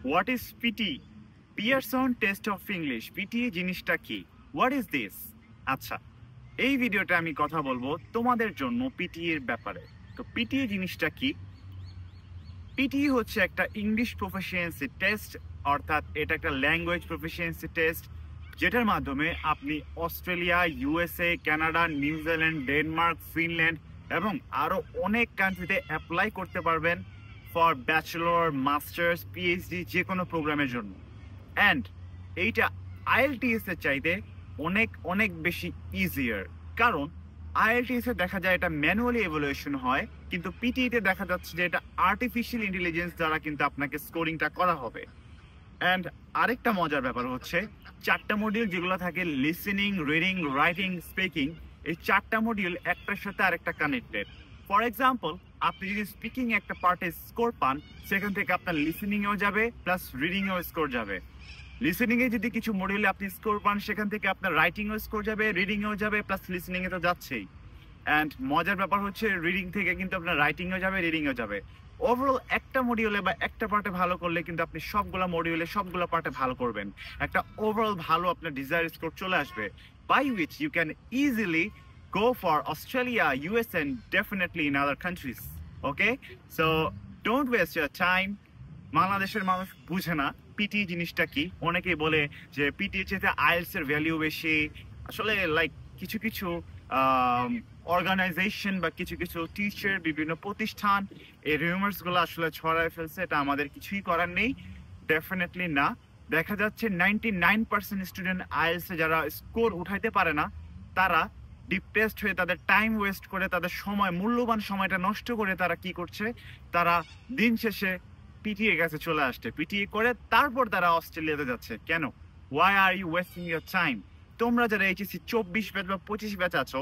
What is PT? Pearson test of English. PT জিনিসটা কি? What is this? আচ্ছা, এই ভিডিওটা আমি কথা বলবো তোমাদের জন্য পিটি এর ব্যাপারে। তো পিটি জিনিসটা কি? পিটি হচ্ছে একটা ইংলিশ প্রফিসিয়েন্সি টেস্ট, অর্থাৎ এটা একটা ল্যাঙ্গুয়েজ প্রফিসিয়েন্সি টেস্ট, যেটার মাধ্যমে আপনি Australia, USA, Canada, New Zealand, Denmark, Finland এবং আরও অনেক কান্ট্রিতে অ্যাপ্লাই করতে পারবেন ফর ব্যাচেলর, মাস্টার্স, পিএইচডি, যে কোনো প্রোগ্রামের জন্য। অ্যান্ড এইটা আইএলটিএস এর চাইতে অনেক অনেক বেশি ইজিয়ার, কারণ আইএলটিএস এ দেখা যায় এটা ম্যানুয়ালি এভালুয়েশন হয়, কিন্তু পিটিইতে দেখা যাচ্ছে যে এটা আর্টিফিশিয়াল ইন্টেলিজেন্স দ্বারা কিন্তু আপনাকে স্কোরিংটা করা হবে। অ্যান্ড আরেকটা মজার ব্যাপার হচ্ছে, 4টা মডিউল যেগুলো থাকে লিসেনিং, রিডিং, রাইটিং, স্পিকিং, এই 4টা মডিউল একটার সাথে আরেকটা কানেক্টেড। ফর এক্সাম্পল, আপনি যদি স্পিকিং একটা পার্টে স্কোর পান, সেখান থেকে আপনার লিসেনিংয়েও যাবে প্লাস রিডিংয়েও স্কোর যাবে। লিসেনিং এ যদি কিছু মডিউলে আপনি স্কোর পান, সেখান থেকে আপনার রাইটিংয়েও স্কোর যাবে, রিডিংয়েও যাবে, প্লাস লিসেনিংয়ে তো যাচ্ছেই। অ্যান্ড মজার ব্যাপার হচ্ছে, রিডিং থেকে কিন্তু আপনার রাইটিংয়েও যাবে, রিডিংয়েও যাবে। ওভারঅল একটা মডিউলে বা একটা পার্টে ভালো করলে কিন্তু আপনি সবগুলো মডিউলে সবগুলো পার্টে ভালো করবেন, একটা ওভারঅল ভালো আপনার ডিজায়ার স্কোর চলে আসবে, by which you can easily go for Australia, US and definitely in other countries. Okay, so don't waste your time. বাংলাদেশের মানুষ বুঝে না পিটি জিনিসটা কি। অনেকেই বলে যে পিটি চেয়ে আইএলস এর ভ্যালু বেশি। আসলে লাইক কিছু কিছু অর্গানাইজেশন বা কিছু কিছু টিচার, বিভিন্ন প্রতিষ্ঠান এই রিউমার্স গুলো আসলে ছড়ায় ফেলছে, এটা আমাদের কিছুই করার নেই, ডেফিনেটলি না। দেখা যাচ্ছে 99% স্টুডেন্ট আইএলস এ যারা স্কোর উঠাইতে পারে না, তারা ডিপ্রেসড হয়ে তাদের টাইম ওয়েস্ট করে, তাদের সময়, মূল্যবান সময়টা নষ্ট করে তারা কি করছে, তারা দিন শেষে পিটিএ কাছে চলে আসছে, পিটিএ করে তারপর তারা অস্ট্রেলিয়াতে যাচ্ছে। কেন? Why are you wasting your time? তোমরা যারা এইচএসসি 24 ব্যাচ বা 25 ব্যাচ আছো,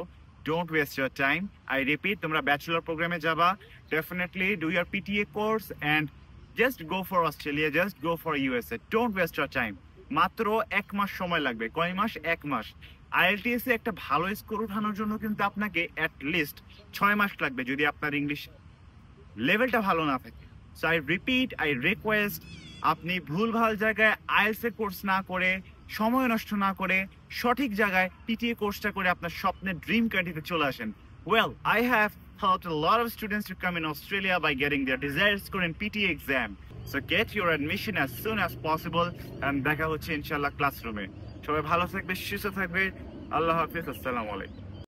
don't waste your time. I repeat, তোমরা ব্যাচেলর প্রোগ্রামে যাবা, definitely do your PTE course and just go for Australia, just go for USA. Don't waste your time. মাত্র 1 মাস সময় লাগবে। কয় মাস? 1 মাস। আইএলটিএস এ একটা ভালো স্কোর উঠানোর জন্য কিন্তু আপনাকে অ্যাটলিস্ট 6 মাস লাগবে, যদি আপনার ইংলিশ লেভেলটা ভালো না থাকে। So I repeat, I request, আপনি ভুলভাল জায়গায় আইএলটিএস এর কোর্স না করে, সময় নষ্ট না করে, সঠিক জায়গায় পিটিএ কোর্সটা করে আপনার স্বপ্নের ড্রিম কান্ট্রিতে চলে আসেন। Well, I have helped a lot of students to come in Australia by getting their desired score in PTE exam. So get your admission as soon as possible and দেখা হচ্ছে ইনশাআল্লাহ ক্লাসরুমে। সবাই ভালো থাকবে, সুস্থ থাকবে। আল্লাহ হাফিজ, আসসালামু আলাইকুম।